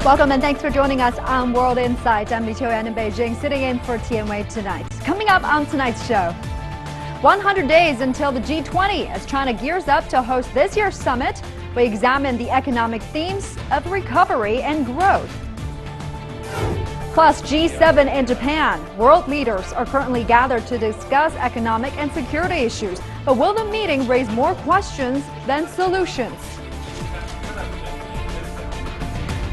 Welcome and thanks for joining us on World Insight. I'm Li Qiuyan in Beijing, sitting in for Tian Wei tonight. Coming up on tonight's show, 100 days until the G20 as China gears up to host this year's summit. We examine the economic themes of recovery and growth. Plus, G7 in Japan. World leaders are currently gathered to discuss economic and security issues. But will the meeting raise more questions than solutions?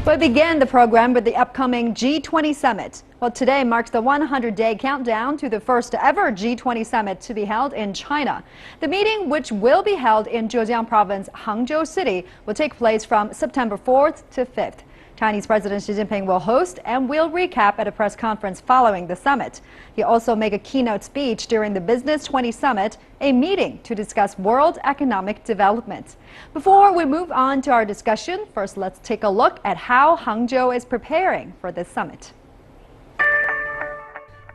We begin the program with the upcoming G20 summit. Well, today marks the 100-day countdown to the first ever G20 summit to be held in China. The meeting, which will be held in Zhejiang Province, Hangzhou City, will take place from September 4th to 5th. Chinese President Xi Jinping will host and will recap at a press conference following the summit. He'll also make a keynote speech during the Business 20 Summit, a meeting to discuss world economic development. Before we move on to our discussion, first let's take a look at how Hangzhou is preparing for this summit.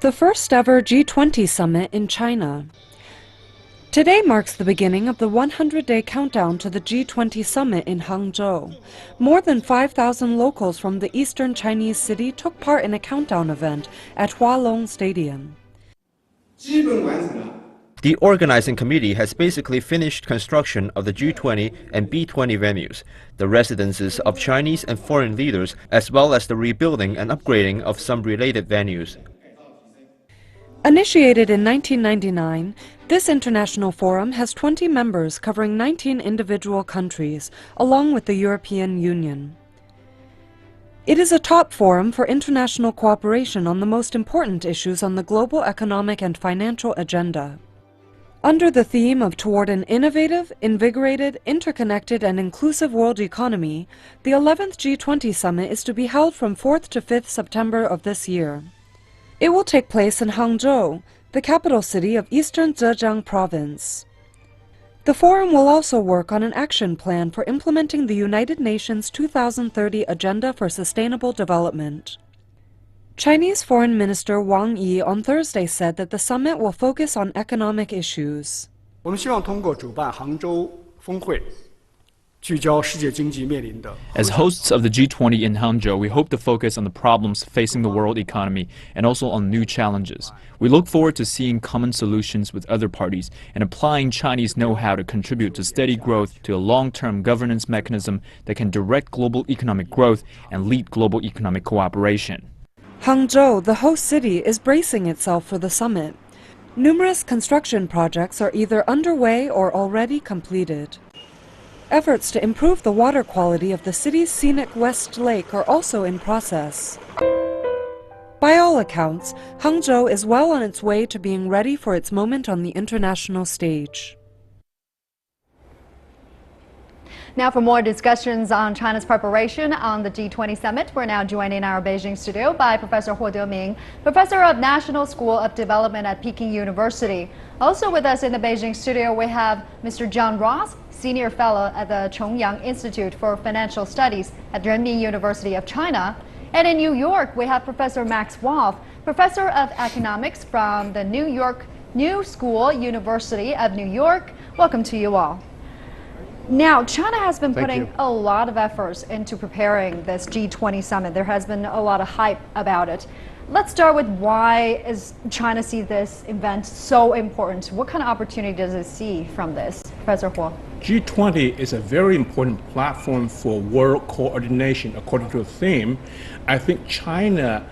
The first ever G20 summit in China. Today marks the beginning of the 100-day countdown to the G20 summit in Hangzhou. More than 5,000 locals from the eastern Chinese city took part in a countdown event at Hualong Stadium. The organizing committee has basically finished construction of the G20 and B20 venues, the residences of Chinese and foreign leaders, as well as the rebuilding and upgrading of some related venues. Initiated in 1999, this international forum has 20 members covering 19 individual countries, along with the European Union. It is a top forum for international cooperation on the most important issues on the global economic and financial agenda. Under the theme of Toward an Innovative, Invigorated, Interconnected and Inclusive World Economy, the 11th G20 Summit is to be held from 4th to 5th September of this year. It will take place in Hangzhou, the capital city of eastern Zhejiang Province. The forum will also work on an action plan for implementing the United Nations 2030 Agenda for Sustainable Development. Chinese Foreign Minister Wang Yi on Thursday said that the summit will focus on economic issues. 我们希望通过主办杭州峰会 As hosts of the G20 in Hangzhou, we hope to focus on the problems facing the world economy and also on new challenges. We look forward to seeing common solutions with other parties and applying Chinese know-how to contribute to steady growth to a long-term governance mechanism that can direct global economic growth and lead global economic cooperation. Hangzhou, the host city, is bracing itself for the summit. Numerous construction projects are either underway or already completed. Efforts to improve the water quality of the city's scenic West Lake are also in process. By all accounts, Hangzhou is well on its way to being ready for its moment on the international stage. Now for more discussions on China's preparation on the G20 summit, we're now joined in our Beijing studio by Professor Huo Deming, Professor of National School of Development at Peking University. Also with us in the Beijing studio, we have Mr. John Ross, Senior Fellow at the Chongyang Institute for Financial Studies at Renmin University of China. And in New York, we have Professor Max Wolf, Professor of Economics from the New York New School University of New York. Welcome to you all. Now, China has been putting a lot of efforts into preparing this G20 summit. There has been a lot of hype about it. Let's start with why is China see this event so important? What kind of opportunity does it see from this? Professor Huo. G20 is a very important platform for world coordination according to the theme. I think China,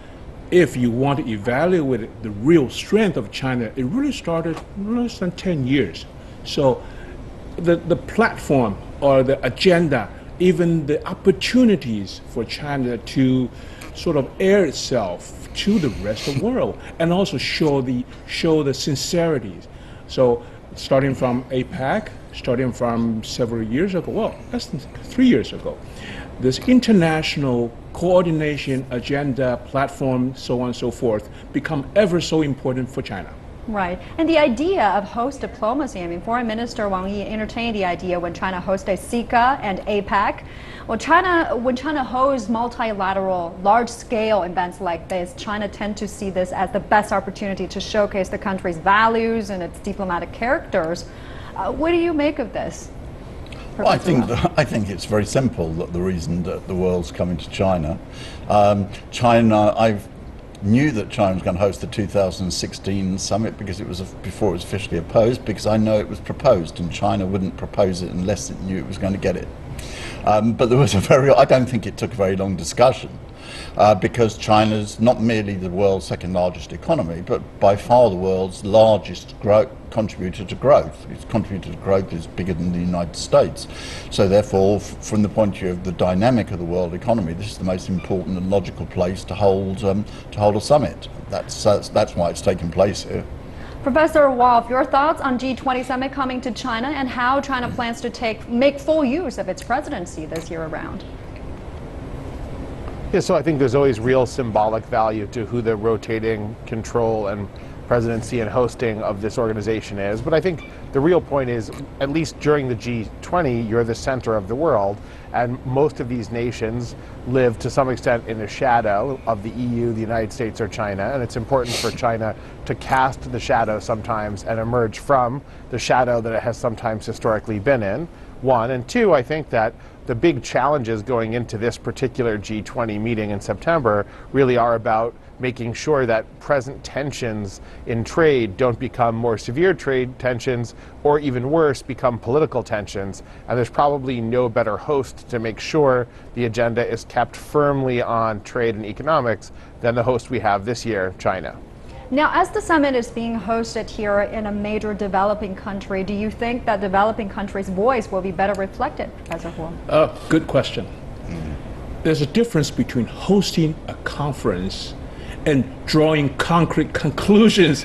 if you want to evaluate the real strength of China, it really started less than 10 years. So the platform or the agenda, even the opportunities for China to sort of air itself to the rest of the world and also show the sincerities. So starting from APEC, starting from several years ago, well, less than 3 years ago, this international coordination agenda platform, so on and so forth, become ever so important for China. Right. And the idea of host diplomacy, I mean, Foreign Minister Wang Yi entertained the idea when China hosted SICA and APEC. Well, when China hosts multilateral, large-scale events like this, China tends to see this as the best opportunity to showcase the country's values and its diplomatic characters. What do you make of this? Well, Professor Ross? I think it's very simple that the reason that the world's coming to China, I knew that China was going to host the 2016 summit because it was before it was officially opposed, because I know it was proposed and China wouldn't propose it unless it knew it was going to get it. But there was I don't think it took a very long discussion. Because China's not merely the world's second largest economy, but by far the world's largest contributor to growth. Its contributor to growth is bigger than the United States. So therefore, from the point of view of the dynamic of the world economy, this is the most important and logical place to hold a summit. That's why it's taking place here. Professor Wolf, your thoughts on G20 summit coming to China and how China plans to make full use of its presidency this year around? Yeah, so I think there's always real symbolic value to who the rotating control and presidency and hosting of this organization is. But I think the real point is, at least during the G20, you're the center of the world, and most of these nations live to some extent in the shadow of the EU, the United States, or China, and it's important for China to cast the shadow sometimes and emerge from the shadow that it has sometimes historically been in, one. And two, I think that the big challenges going into this particular G20 meeting in September really are about making sure that present tensions in trade don't become more severe trade tensions, or even worse, become political tensions. And there's probably no better host to make sure the agenda is kept firmly on trade and economics than the host we have this year, China. Now, as the summit is being hosted here in a major developing country, do you think that developing countries' voice will be better reflected, Professor Huo? Good question. There's a difference between hosting a conference and drawing concrete conclusions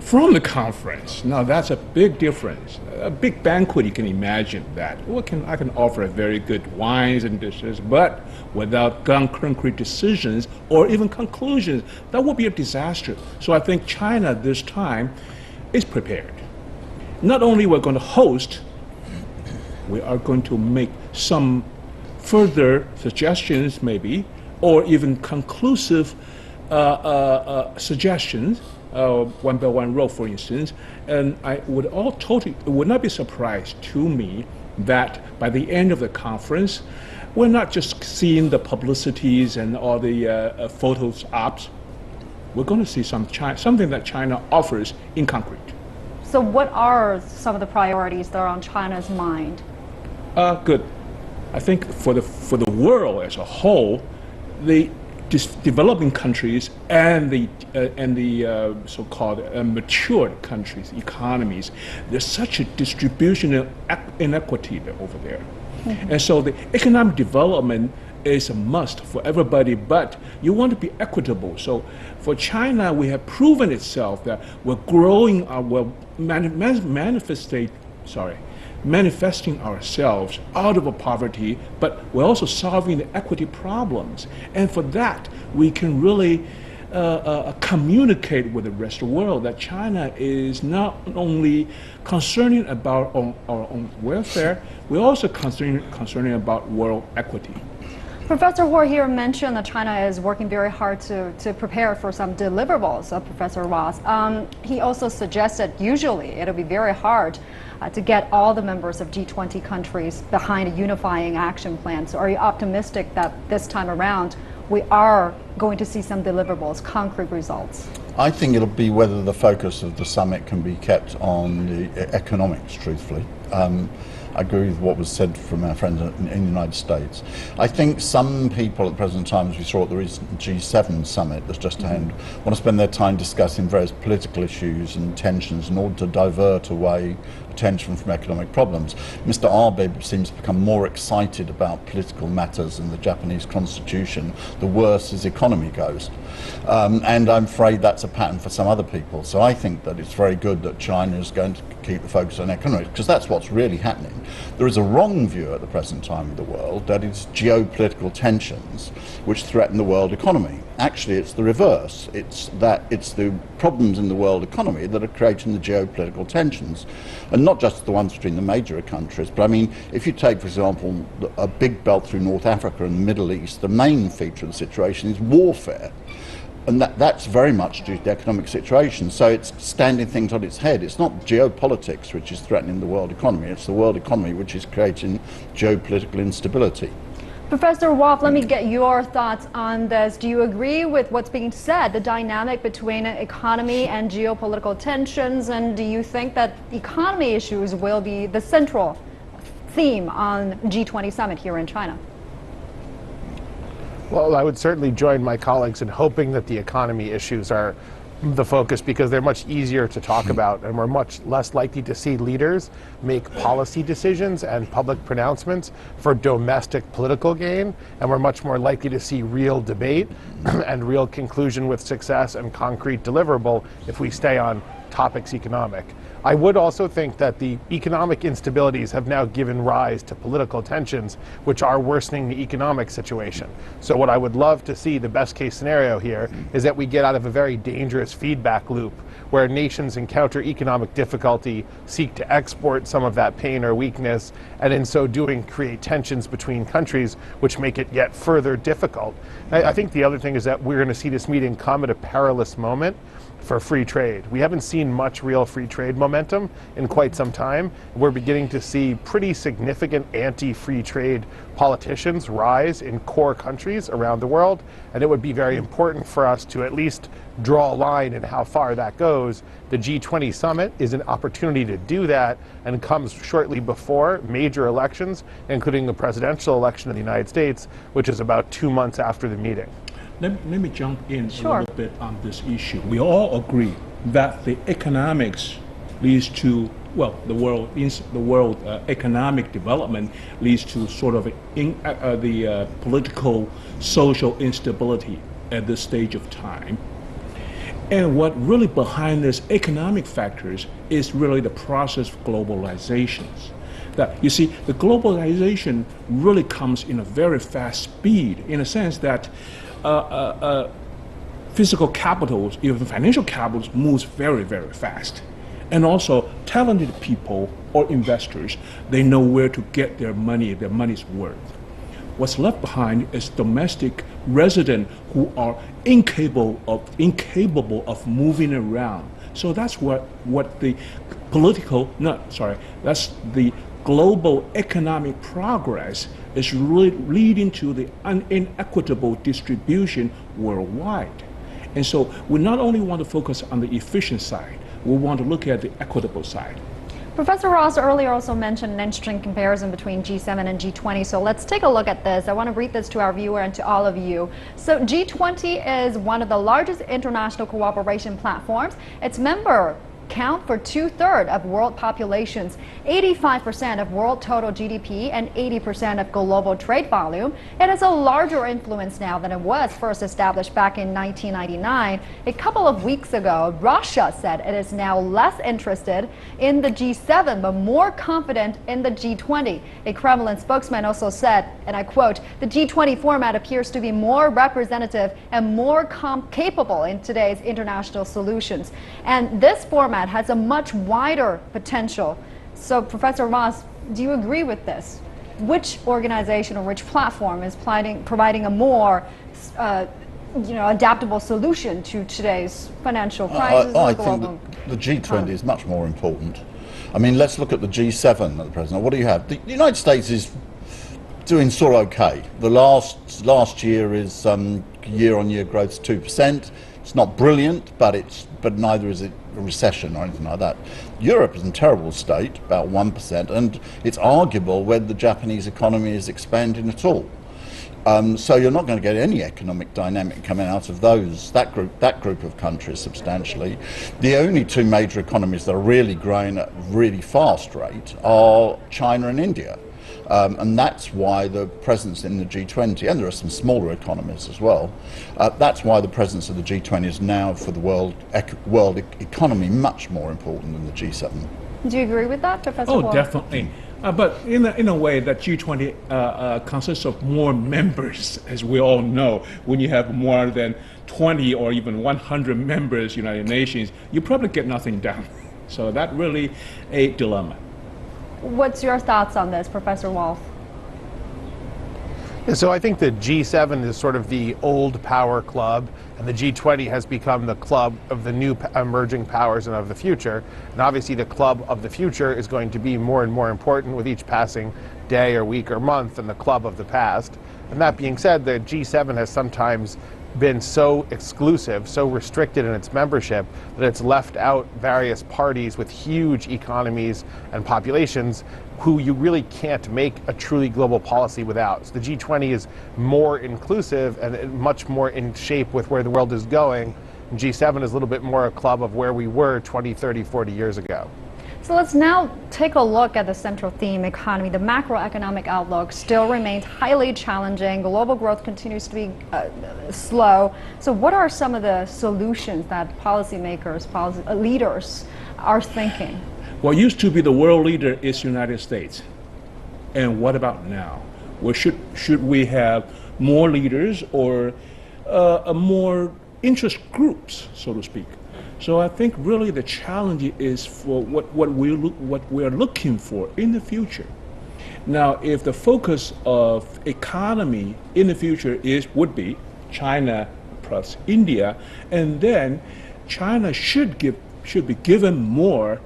from the conference. Now that's a big difference. A big banquet, you can imagine that. I can offer very good wines and dishes, but without concrete decisions or even conclusions, that would be a disaster. So I think China this time is prepared. Not only we're going to host, we are going to make some further suggestions maybe, or even conclusive suggestions, one-by-one rule, for instance, and it would not be surprised to me that by the end of the conference, we're not just seeing the publicities and all the photos ops. We're going to see something that China offers in concrete. So what are some of the priorities that are on China's mind? Good. I think for the world as a whole, the developing countries and the so-called matured countries, economies, there's such a distribution of inequity over there. Mm-hmm. And so the economic development is a must for everybody, but you want to be equitable. So for China, we have proven itself that we're growing, we're manifesting ourselves out of poverty, but we're also solving the equity problems. And for that, we can really communicate with the rest of the world that China is not only concerning about our own welfare, we're also concerning about world equity. Professor Huo here mentioned that China is working very hard to prepare for some deliverables, Professor Ross. He also suggested usually it'll be very hard to get all the members of G20 countries behind a unifying action plan. So are you optimistic that this time around we are going to see some deliverables, concrete results? I think it'll be whether the focus of the summit can be kept on the economics, truthfully. I agree with what was said from our friends in the United States. I think some people at the present time, as we saw at the recent G7 summit that's just happened, want to spend their time discussing various political issues and tensions in order to divert away attention from economic problems. Mr. Abe seems to become more excited about political matters and the Japanese constitution the worse his economy goes. And I'm afraid that's a pattern for some other people. So I think that it's very good that China is going to keep the focus on economics, because that's what's really happening. There is a wrong view at the present time of the world that it's geopolitical tensions which threaten the world economy. Actually, it's the reverse. It's the problems in the world economy that are creating the geopolitical tensions, and not just the ones between the major countries. But I mean, if you take, for example, a big belt through North Africa and the Middle East, the main feature of the situation is warfare. And that's very much due to the economic situation. So it's standing things on its head. It's not geopolitics which is threatening the world economy. It's the world economy which is creating geopolitical instability. Professor Wolf, let me get your thoughts on this. Do you agree with what's being said, the dynamic between economy and geopolitical tensions? And do you think that economy issues will be the central theme on G20 summit here in China? Well, I would certainly join my colleagues in hoping that the economy issues are the focus, because they're much easier to talk about, and we're much less likely to see leaders make policy decisions and public pronouncements for domestic political gain, and we're much more likely to see real debate and real conclusion with success and concrete deliverable if we stay on topics economic. I would also think that the economic instabilities have now given rise to political tensions, which are worsening the economic situation. So what I would love to see, the best case scenario here, is that we get out of a very dangerous feedback loop where nations encounter economic difficulty, seek to export some of that pain or weakness, and in so doing create tensions between countries which make it yet further difficult. I think the other thing is that we're going to see this meeting come at a perilous moment for free trade. We haven't seen much real free trade momentum in quite some time. We're beginning to see pretty significant anti-free trade politicians rise in core countries around the world, and it would be very important for us to at least draw a line in how far that goes. The G20 summit is an opportunity to do that, and comes shortly before major elections, including the presidential election in the United States, which is about 2 months after the meeting. Let me jump in Sure. a little bit on this issue. We all agree that the economics leads to, well, the world economic development leads to sort of the political, social instability at this stage of time. And what really behind this economic factors is really the process of globalizations. That you see, the globalization really comes in a very fast speed, in a sense that physical capitals, even financial capitals, moves very, very fast. And also talented people or investors, they know where to get their money's worth. What's left behind is domestic residents who are incapable of moving around. So that's what the that's the global economic progress is really leading to the inequitable distribution worldwide. And so we not only want to focus on the efficient side, we want to look at the equitable side. Professor Ross earlier also mentioned an interesting comparison between G7 and G20. So let's take a look at this. I want to read this to our viewer and to all of you. So G20 is one of the largest international cooperation platforms. Its member count for 2/3 of world populations, 85% of world total GDP, and 80% of global trade volume. It has a larger influence now than it was first established back in 1999. A couple of weeks ago, Russia said it is now less interested in the G7 but more confident in the G20. A Kremlin spokesman also said, and I quote, "The G20 format appears to be more representative and more capable in today's international solutions." And this format has a much wider potential. So, Professor Ross, do you agree with this? Which organization or which platform is providing a more adaptable solution to today's financial crisis? I think the G20 is much more important. I mean, let's look at the G7 at the present. What do you have? The United States is doing sort of okay. The last year is year-on-year growth 2%. It's not brilliant, but neither is it a recession or anything like that. Europe is in terrible state, about 1%, and it's arguable whether the Japanese economy is expanding at all. So you're not going to get any economic dynamic coming out of that group of countries substantially. The only two major economies that are really growing at a really fast rate are China and India. And that's why the presence in the G20, and there are some smaller economies as well, that's why the presence of the G20 is now for the world economy much more important than the G7. Do you agree with that, Professor Wall? Oh, definitely. But in a way, that G20 consists of more members, as we all know. When you have more than 20 or even 100 members, United Nations, you probably get nothing done. So that's really a dilemma. What's your thoughts on this, Professor Wolf? And so I think the G7 is sort of the old power club, and the G20 has become the club of the new emerging powers and of the future. And obviously the club of the future is going to be more and more important with each passing day or week or month than the club of the past. And that being said, the G7 has sometimes been so exclusive, so restricted in its membership, that it's left out various parties with huge economies and populations who you really can't make a truly global policy without. So the G20 is more inclusive and much more in shape with where the world is going. And G7 is a little bit more a club of where we were 20, 30, 40 years ago. So let's now take a look at the central theme, economy. The macroeconomic outlook still remains highly challenging. Global growth continues to be slow. So what are some of the solutions that policymakers, leaders are thinking? What used to be the world leader is United States. And what about now? Well, should we have more leaders or more interest groups, so to speak? So I think really the challenge is for what we're looking for in the future. Now, if the focus of economy in the future would be China plus India, and then China should be given more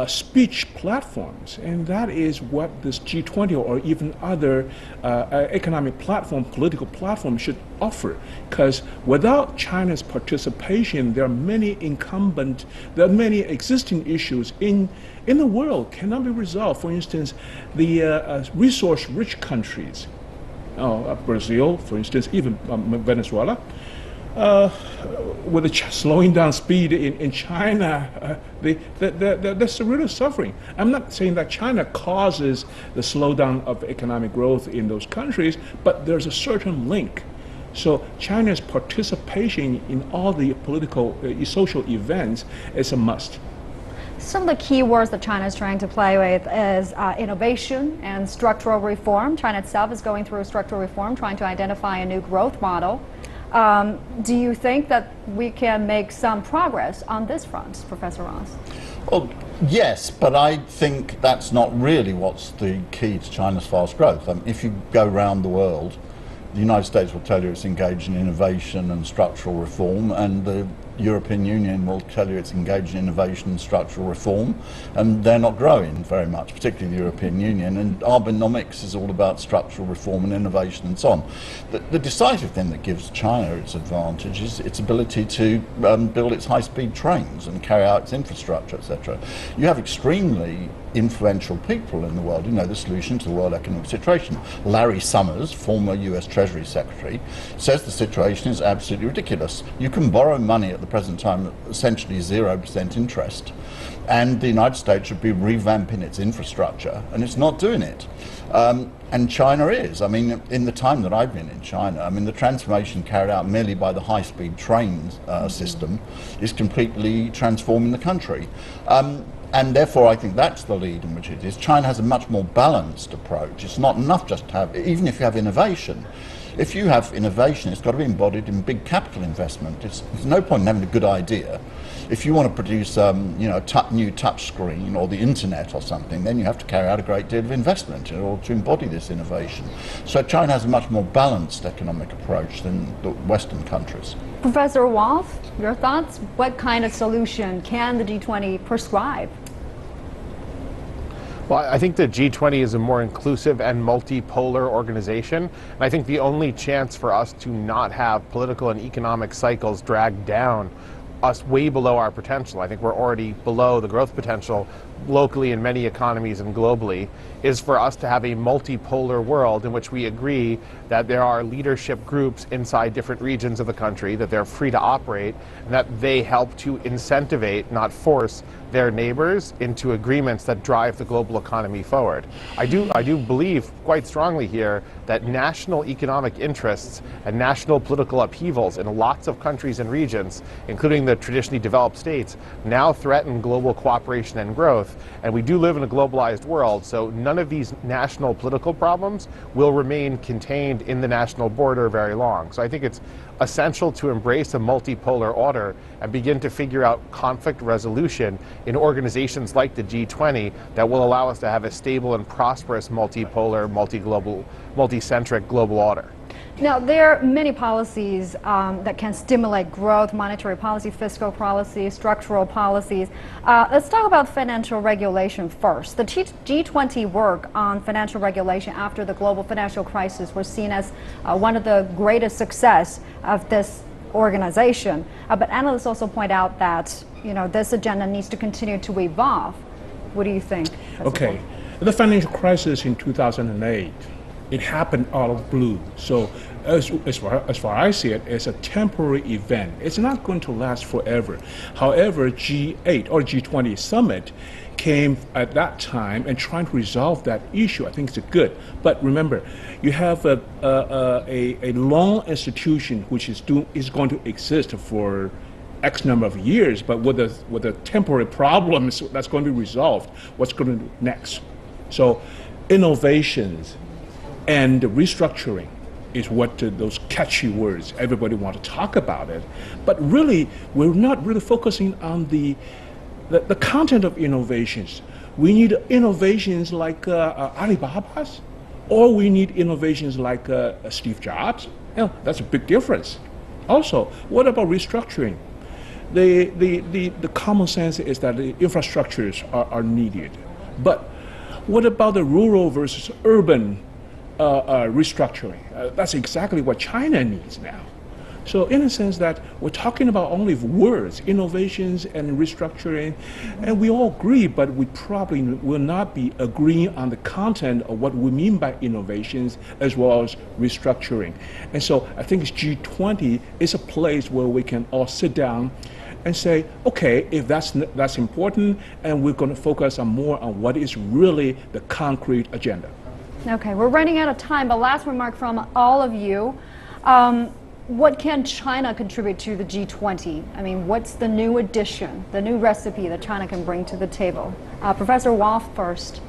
speech platforms, and that is what this G20 or even other economic platform, political platform should offer. Because without China's participation, there are many existing issues in the world cannot be resolved. For instance, the resource-rich countries, Brazil, for instance, even Venezuela. With the slowing down speed in China, that's really suffering. I'm not saying that China causes the slowdown of economic growth in those countries, but there's a certain link. So China's participation in all the political, social events is a must. Some of the key words that China is trying to play with is innovation and structural reform. China itself is going through structural reform, trying to identify a new growth model. Do you think that we can make some progress on this front, Professor Ross? Well, yes, but I think that's not really what's the key to China's fast growth. If you go around the world, the United States will tell you it's engaged in innovation and structural reform, and the European Union will tell you it's engaged in innovation and structural reform, and they're not growing very much, particularly the European Union. And Abenomics is all about structural reform and innovation and so on. The decisive thing that gives China its advantage is its ability to build its high-speed trains and carry out its infrastructure, etc. You have extremely influential people in the world who know the solution to the world economic situation. Larry Summers, former US Treasury Secretary, says the situation is absolutely ridiculous. You can borrow money at the present time at essentially 0% interest, and the United States should be revamping its infrastructure, and it's not doing it. And China is. I mean, in the time that I've been in China, I mean, the transformation carried out merely by the high-speed train system is completely transforming the country. And therefore, I think that's the lead in which it is. China has a much more balanced approach. It's not enough just to have, even if you have innovation. If you have innovation, it's got to be embodied in big capital investment. There's no point in having a good idea. If you want to produce, new touch screen or the internet or something, then you have to carry out a great deal of investment in order to embody this innovation. So China has a much more balanced economic approach than the Western countries. Professor Wolf, your thoughts? What kind of solution can the G20 prescribe? Well, I think the G20 is a more inclusive and multipolar organization. And I think the only chance for us to not have political and economic cycles drag down us way below our potential, I think we're already below the growth potential locally in many economies and globally, is for us to have a multipolar world in which we agree that there are leadership groups inside different regions of the country, that they're free to operate, and that they help to incentivate, not force, their neighbors into agreements that drive the global economy forward. I do believe quite strongly here that national economic interests and national political upheavals in lots of countries and regions, including the traditionally developed states, now threaten global cooperation and growth. growth. And we do live in a globalized world, so none of these national political problems will remain contained in the national border very long. So I think it's essential to embrace a multipolar order and begin to figure out conflict resolution in organizations like the G20 that will allow us to have a stable and prosperous multipolar, multi-global, multi-centric global order. Now, there are many policies that can stimulate growth: monetary policy, fiscal policy, structural policies. Let's talk about financial regulation first. The G20 work on financial regulation after the global financial crisis was seen as one of the greatest success of this organization. But analysts also point out that, this agenda needs to continue to evolve. What do you think? Okay, the financial crisis in 2008. It happened out of blue. So as far as I see it, it's a temporary event. It's not going to last forever. However, G8 or G20 summit came at that time and trying to resolve that issue. I think it's good. But remember, you have a long institution which is going to exist for X number of years, but with the temporary problems that's going to be resolved, what's going to do next? So innovations and restructuring is what those catchy words, everybody want to talk about it. But really, we're not really focusing on the content of innovations. We need innovations like Alibaba's, or we need innovations like Steve Jobs. That's a big difference. Also, what about restructuring? The common sense is that the infrastructures are needed. But what about the rural versus urban restructuring? That's exactly what China needs now. So in a sense that we're talking about only words, innovations and restructuring, and we all agree, but we probably will not be agreeing on the content of what we mean by innovations as well as restructuring. And so I think G20 is a place where we can all sit down and say, okay, if that's important, and we're going to focus on more on what is really the concrete agenda. Okay, we're running out of time, but last remark from all of you. What can China contribute to the G20? I mean, what's the new addition, the new recipe that China can bring to the table? Professor Wolf first.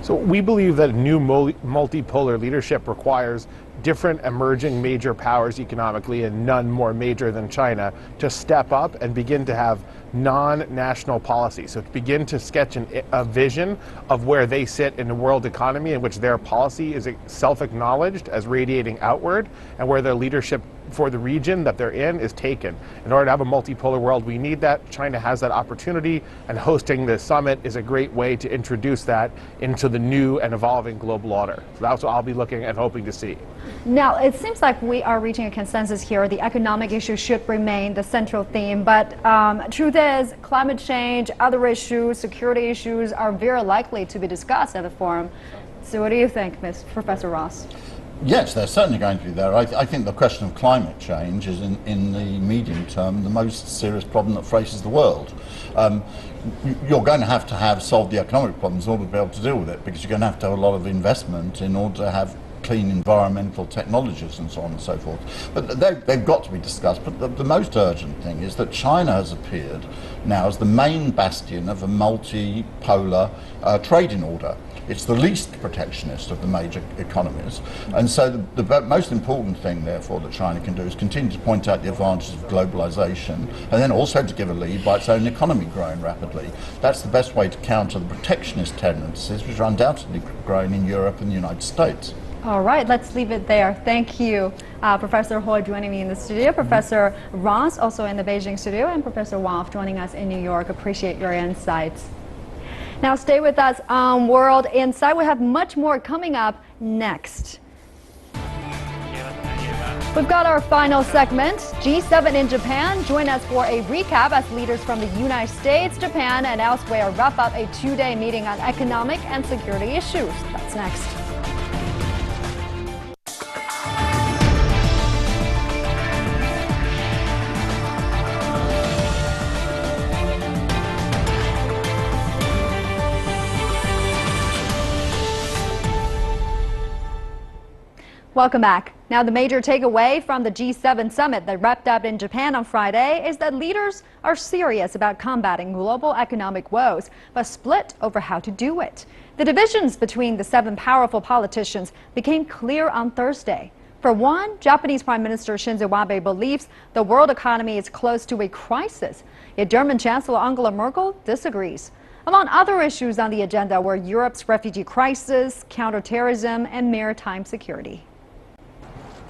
So we believe that new multipolar leadership requires different emerging major powers economically, and none more major than China, to step up and begin to have non-national policy. So to begin to sketch a vision of where they sit in the world economy, in which their policy is self-acknowledged as radiating outward, and where their leadership for the region that they're in is taken. In order to have a multipolar world, we need that. China has that opportunity, and hosting the summit is a great way to introduce that into the new and evolving global order. So that's what I'll be looking and hoping to see. Now, it seems like we are reaching a consensus here. The economic issue should remain the central theme, but truth is, climate change, other issues, security issues are very likely to be discussed at the forum. So what do you think, Professor Ross? Yes, they're certainly going to be there. I think the question of climate change is, in the medium term, the most serious problem that faces the world. You're going to have solved the economic problems in order to be able to deal with it, because you're going to have a lot of investment in order to have clean environmental technologies and so on and so forth. But they've got to be discussed. But the most urgent thing is that China has appeared now as the main bastion of a multipolar trading order. It's the least protectionist of the major economies. And so the most important thing, therefore, that China can do is continue to point out the advantages of globalization, and then also to give a lead by its own economy growing rapidly. That's the best way to counter the protectionist tendencies which are undoubtedly growing in Europe and the United States. All right, let's leave it there. Thank you, Professor Ho joining me in the studio, Professor Ross also in the Beijing studio, and Professor Wolf joining us in New York. Appreciate your insights. Now stay with us on World Insight. We have much more coming up next. We've got our final segment, G7 in Japan. Join us for a recap as leaders from the United States, Japan, and elsewhere wrap up a two-day meeting on economic and security issues. That's next. Welcome back. Now, the major takeaway from the G7 summit that wrapped up in Japan on Friday is that leaders are serious about combating global economic woes, but split over how to do it. The divisions between the 7 powerful politicians became clear on Thursday. For one, Japanese Prime Minister Shinzo Abe believes the world economy is close to a crisis. Yet German Chancellor Angela Merkel disagrees. Among other issues on the agenda were Europe's refugee crisis, counterterrorism, and maritime security.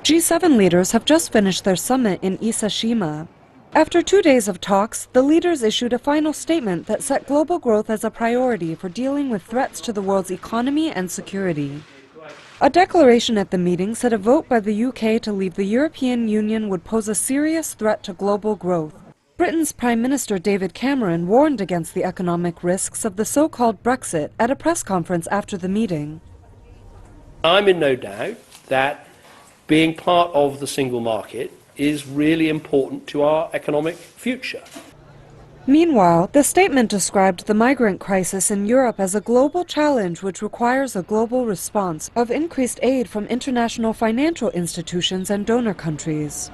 G7 leaders have just finished their summit in Isashima. After 2 days of talks, the leaders issued a final statement that set global growth as a priority for dealing with threats to the world's economy and security. A declaration at the meeting said a vote by the UK to leave the European Union would pose a serious threat to global growth. Britain's Prime Minister David Cameron warned against the economic risks of the so-called Brexit at a press conference after the meeting. I'm in no doubt that being part of the single market is really important to our economic future. Meanwhile, the statement described the migrant crisis in Europe as a global challenge which requires a global response of increased aid from international financial institutions and donor countries.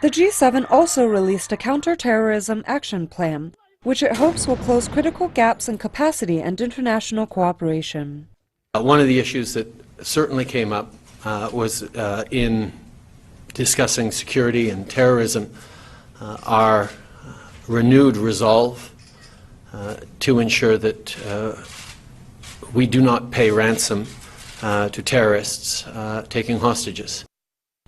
The G7 also released a counter-terrorism action plan, which it hopes will close critical gaps in capacity and international cooperation. One of the issues that certainly came up was in discussing security and terrorism, our renewed resolve to ensure that we do not pay ransom to terrorists taking hostages.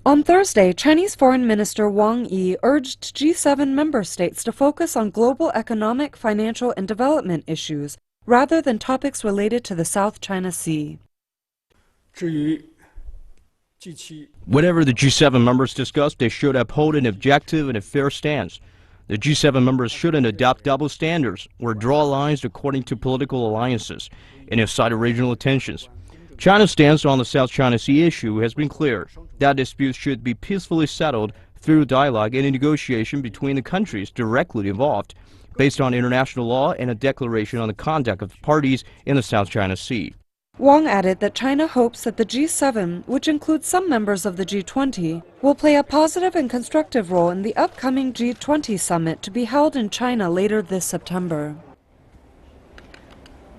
On Thursday, Chinese Foreign Minister Wang Yi urged G7 member states to focus on global economic, financial, and development issues rather than topics related to the South China Sea. Whatever the G7 members discussed, they should uphold an objective and a fair stance. The G7 members shouldn't adopt double standards or draw lines according to political alliances and incite regional tensions. China's stance on the South China Sea issue has been clear. That dispute should be peacefully settled through dialogue and negotiation between the countries directly involved, based on international law and a declaration on the conduct of the parties in the South China Sea. Wang added that China hopes that the G7, which includes some members of the G20, will play a positive and constructive role in the upcoming G20 summit to be held in China later this September.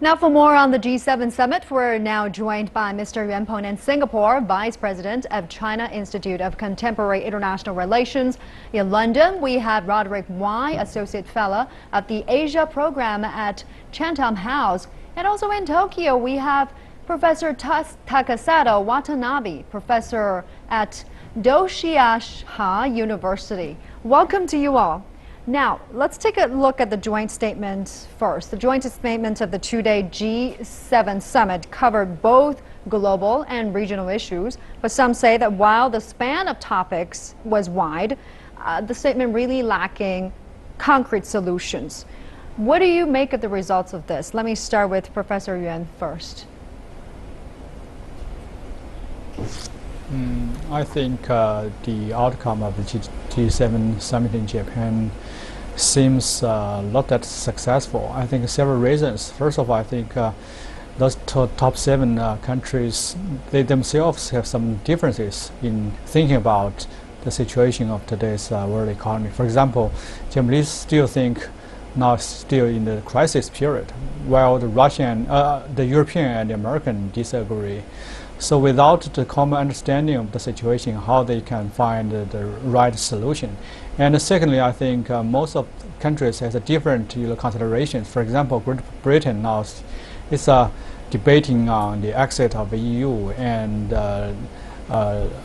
Now for more on the G7 summit, we're now joined by Mr. Yuan Peng in Singapore, Vice President of China Institute of Contemporary International Relations. In London, we have Roderick Wai, Associate Fellow of the Asia Program at Chatham House. And also in Tokyo, we have Professor Takasato Watanabe, Professor at Doshisha University. Welcome to you all. Now, let's take a look at the joint statement first. The joint statement of the 2-day G7 summit covered both global and regional issues, but some say that while the span of topics was wide, the statement really lacking concrete solutions. What do you make of the results of this? Let me start with Professor Yuan first. I think the outcome of the G7 summit in Japan seems not that successful. I think several reasons. First of all, I think those top 7 countries, they themselves have some differences in thinking about the situation of today's world economy. For example, Japanese still think now still in the crisis period, while the the European and the American disagree. So without the common understanding of the situation, how they can find the right solution. And secondly, I think most of countries has a different considerations. For example, Great Britain now is debating on the exit of the EU, and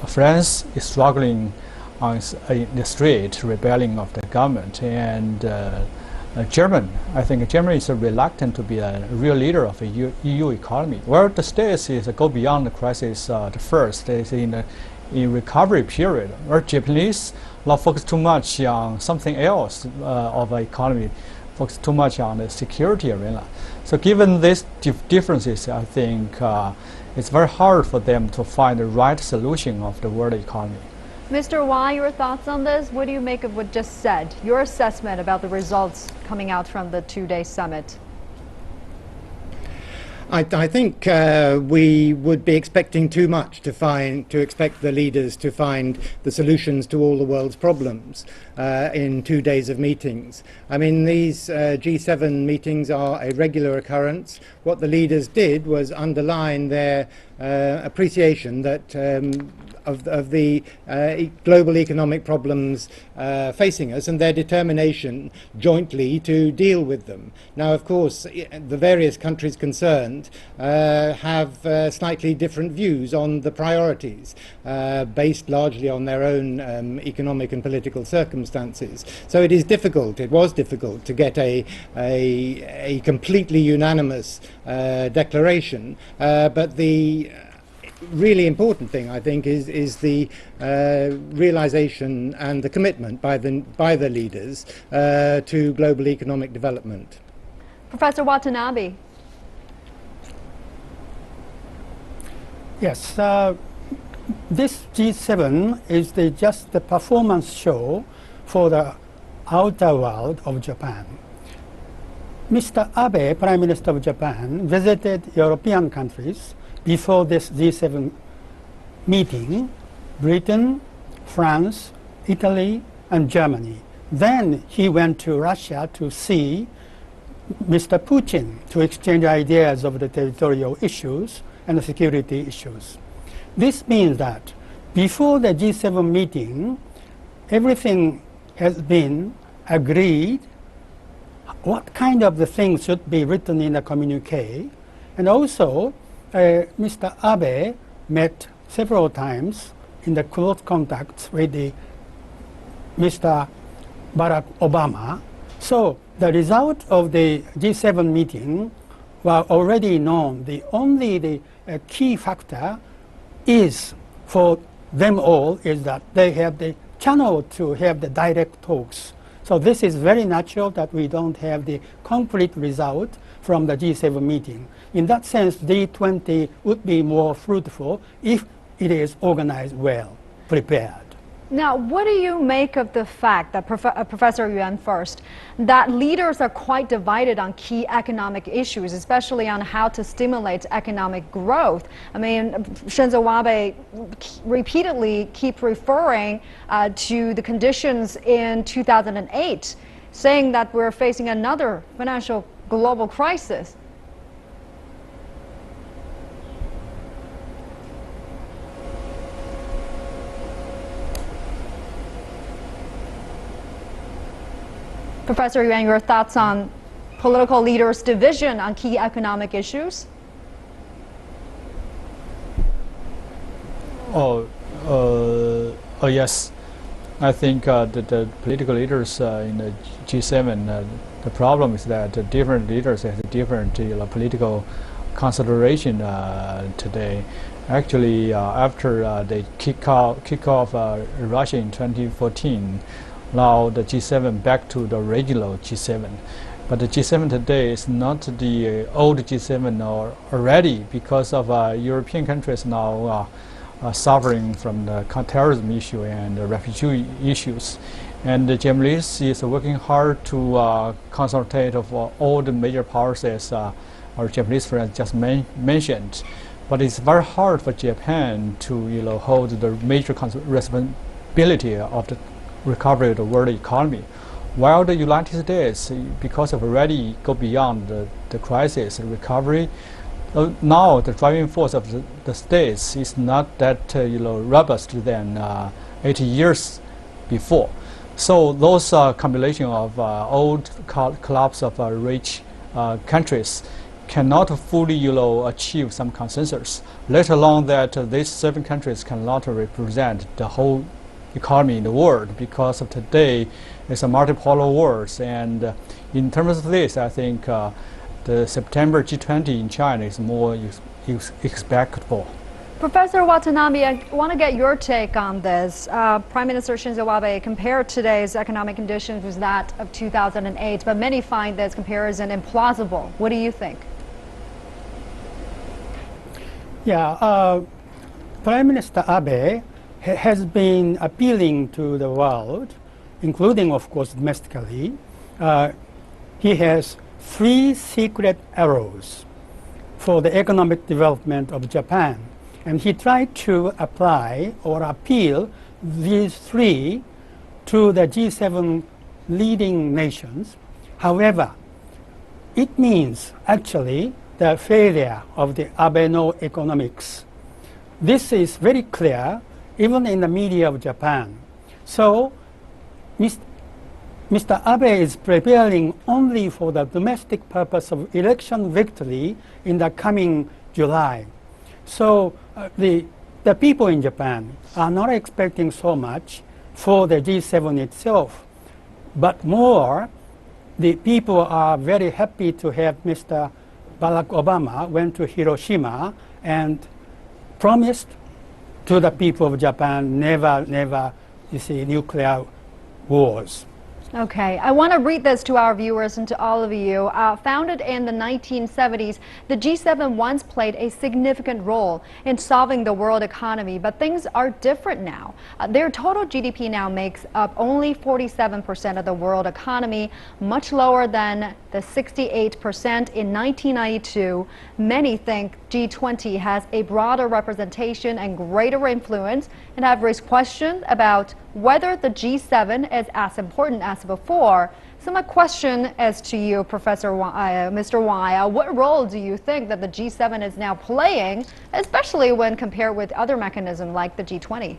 France is struggling on the street, rebelling of the government, and I think Germany is reluctant to be a real leader of the EU economy. Where the States is go beyond the crisis first, is in a recovery period, where Japanese now focus too much on something else of the economy, focus too much on the security arena. So given these differences, I think it's very hard for them to find the right solution of the world economy. Mr. Wai, your thoughts on this? What do you make of what just said? Your assessment about the results coming out from the 2-day summit? I think we would be expecting too much to expect the leaders to find the solutions to all the world's problems in 2 days of meetings. I mean, these G7 meetings are a regular occurrence. What the leaders did was underline their appreciation that of the global economic problems facing us and their determination jointly to deal with them. Now, of course, the various countries concerned have slightly different views on the priorities based largely on their own economic and political circumstances. So it is difficult, it was difficult to get a completely unanimous declaration, but the really important thing, I think, is the realization and the commitment by the leaders to global economic development. Professor Watanabe. Yes, this G7 is just the performance show for the outer world of Japan. Mr. Abe, Prime Minister of Japan, visited European countries before this G7 meeting: Britain, France, Italy, and Germany. Then he went to Russia to see Mr. Putin to exchange ideas of the territorial issues and the security issues. This means that before the G7 meeting, everything has been agreed, what kind of the things should be written in a communique, and also Mr. Abe met several times in the close contacts with Mr. Barack Obama. So the result of the G7 meeting were already known. The key factor is for them all is that they have the channel to have the direct talks. So this is very natural that we don't have the concrete result from the G7 meeting. In that sense, G20 would be more fruitful if it is organized well, prepared. Now, what do you make of the fact that, Professor Yuan first, that leaders are quite divided on key economic issues, especially on how to stimulate economic growth? I mean, Shinzo Abe repeatedly keep referring to the conditions in 2008, saying that we're facing another financial global crisis. Professor Yuan, your thoughts on political leaders' division on key economic issues? Yes. I think the political leaders in the G7, the problem is that different leaders have different political consideration today. Actually, after they kick off Russia in 2014, now the G7 back to the original G7. But the G7 today is not the old G7 already, because of European countries now suffering from the terrorism issue and the refugee issues. And the Japanese is working hard to consultate of all the major powers, as our Japanese friends just mentioned. But it's very hard for Japan to hold the major responsibility of the recovery of the world economy, while the United States, because of already go beyond the crisis recovery, now the driving force of the states is not that robust than 80 years before. So those combination of old clubs of rich countries cannot fully achieve some consensus, let alone that these 7 countries cannot represent the whole economy in the world, because of today it's a multipolar world. And in terms of this, I think the September G20 in China is more expectable. Professor Watanabe, I want to get your take on this. Prime Minister Shinzo Abe compared today's economic conditions with that of 2008, but many find this comparison implausible. What do you think? Yeah, Prime Minister Abe has been appealing to the world, including, of course, domestically. He has 3 secret arrows. for the economic development of Japan. And he tried to apply or appeal these three to the G7 leading nations. However, it means actually the failure of the Abe economics. This is very clear even in the media of Japan. So Mr. Abe is preparing only for the domestic purpose of election victory in the coming July. So the people in Japan are not expecting so much for the G7 itself, but more the people are very happy to have Mr. Barack Obama went to Hiroshima and promised to the people of Japan never, you see, nuclear wars. Okay, I want to read this to our viewers and to all of you. Founded in the 1970s, the G7 once played a significant role in solving the world economy, but things are different now. Their total GDP now makes up only 47% of the world economy, much lower than the 68% in 1992. Many think G20 has a broader representation and greater influence, and have raised questions about whether the G7 is as important as before. So my question is to you, Professor Mr. Wai, what role do you think that the G7 is now playing, especially when compared with other mechanisms like the G20?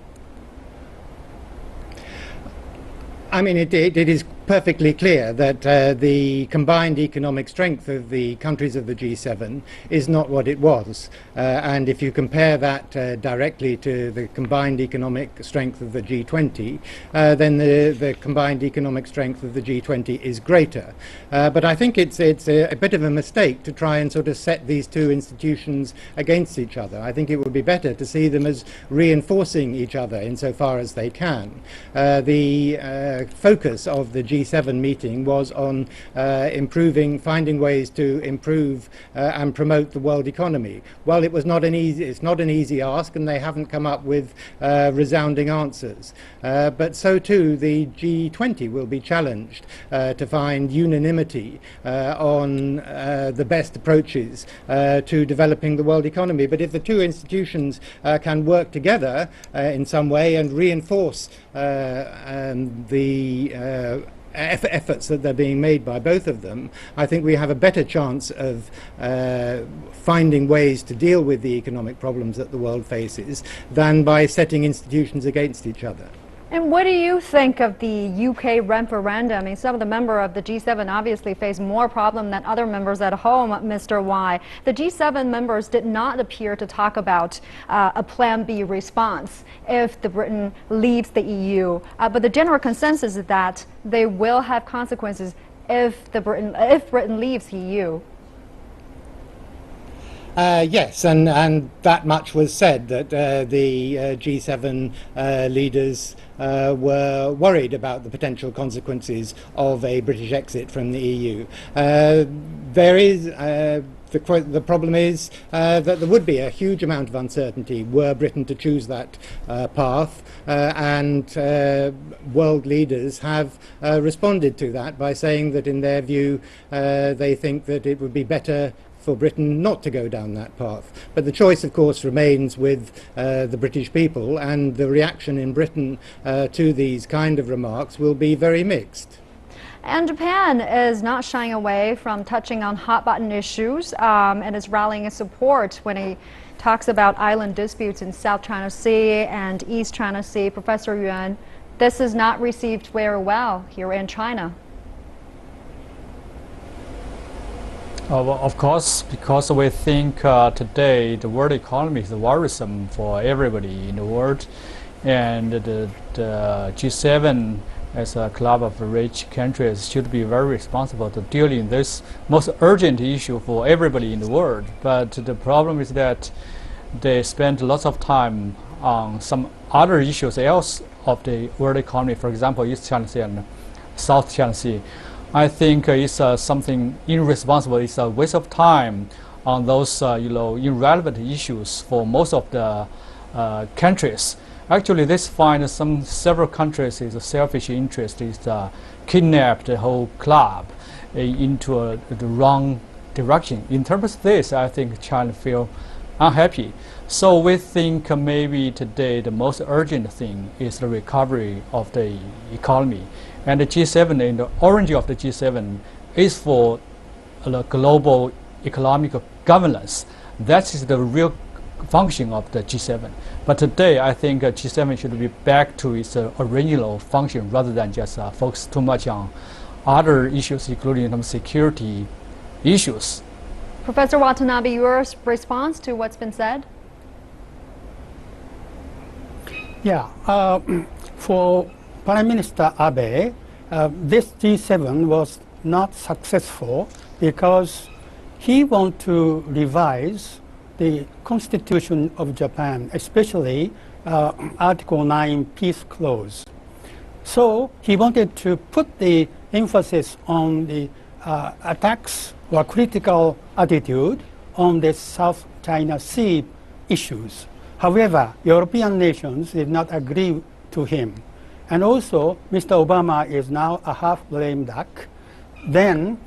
I mean, it is perfectly clear that the combined economic strength of the countries of the G7 is not what it was. And if you compare that directly to the combined economic strength of the G20, then the combined economic strength of the G20 is greater. But I think it's a bit of a mistake to try and sort of set these two institutions against each other. I think it would be better to see them as reinforcing each other insofar as they can. The focus of the G7 meeting was on finding ways to improve and promote the world economy. Well, it's not an easy ask, and they haven't come up with resounding answers. But so too the G20 will be challenged to find unanimity on the best approaches to developing the world economy. But if the two institutions can work together in some way and reinforce the efforts that are being made by both of them, I think we have a better chance of finding ways to deal with the economic problems that the world faces than by setting institutions against each other. And what do you think of the UK referendum? I mean, some of the members of the G7 obviously face more problem than other members at home, Mr. Wai. The G7 members did not appear to talk about a Plan B response if the Britain leaves the EU. But the general consensus is that they will have consequences if Britain leaves the EU. Yes, and that much was said, that the G7 leaders were worried about the potential consequences of a British exit from the EU. The problem is that there would be a huge amount of uncertainty were Britain to choose that path, and world leaders have responded to that by saying that in their view they think that it would be better for Britain not to go down that path. But the choice, of course, remains with the British people, and the reaction in Britain to these kind of remarks will be very mixed. And Japan is not shying away from touching on hot-button issues and is rallying support when he talks about island disputes in South China Sea and East China Sea. Professor Yuan, this is not received very well here in China. Well, of course, because we think today the world economy is worrisome for everybody in the world, and the G7 as a club of rich countries should be very responsible to dealing in this most urgent issue for everybody in the world. But the problem is that they spend lots of time on some other issues else of the world economy, for example, East China Sea and South China Sea. I think it's something irresponsible. It's a waste of time on those irrelevant issues for most of the countries. Actually, this finds several countries is a selfish interest is kidnap the whole club into the wrong direction. In terms of this, I think China feel unhappy. So we think maybe today the most urgent thing is the recovery of the economy. And the G7, in the origin of the G7, is for the global economic governance. That is the real function of the G7. But today, I think G7 should be back to its original function rather than just focus too much on other issues, including some security issues. Professor Watanabe, your response to what's been said? Yeah, for Prime Minister Abe, this G7 was not successful because he wants to revise the Constitution of Japan, especially Article 9 Peace Clause. So he wanted to put the emphasis on the attacks or critical attitude on the South China Sea issues. However, European nations did not agree to him. And also, Mr. Obama is now a half lame duck. Then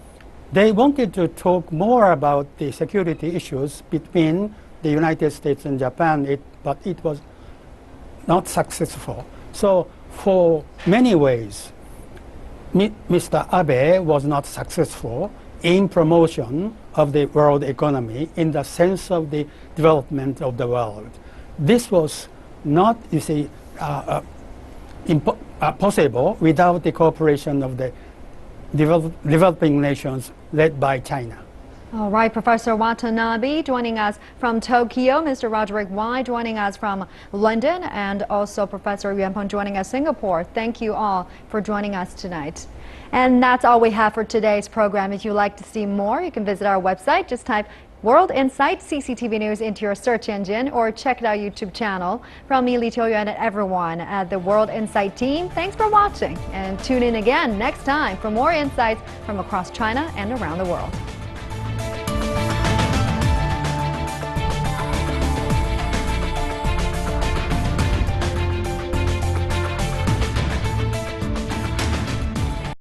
they wanted to talk more about the security issues between the United States and Japan, but it was not successful. So for many ways, Mr. Abe was not successful in promotion of the world economy in the sense of the development of the world. This was not, you see, possible without the cooperation of the developing nations led by China. All right, Professor Watanabe joining us from Tokyo, Mr. Roderick Wai joining us from London, and also Professor Yuan Peng joining us Singapore. Thank you all for joining us tonight. And that's all we have for today's program. If you'd like to see more, you can visit our website. Just type World Insight CCTV News into your search engine or check out our YouTube channel. From me, Li Qiuyuan, and everyone at the World Insight team, thanks for watching. And tune in again next time for more insights from across China and around the world.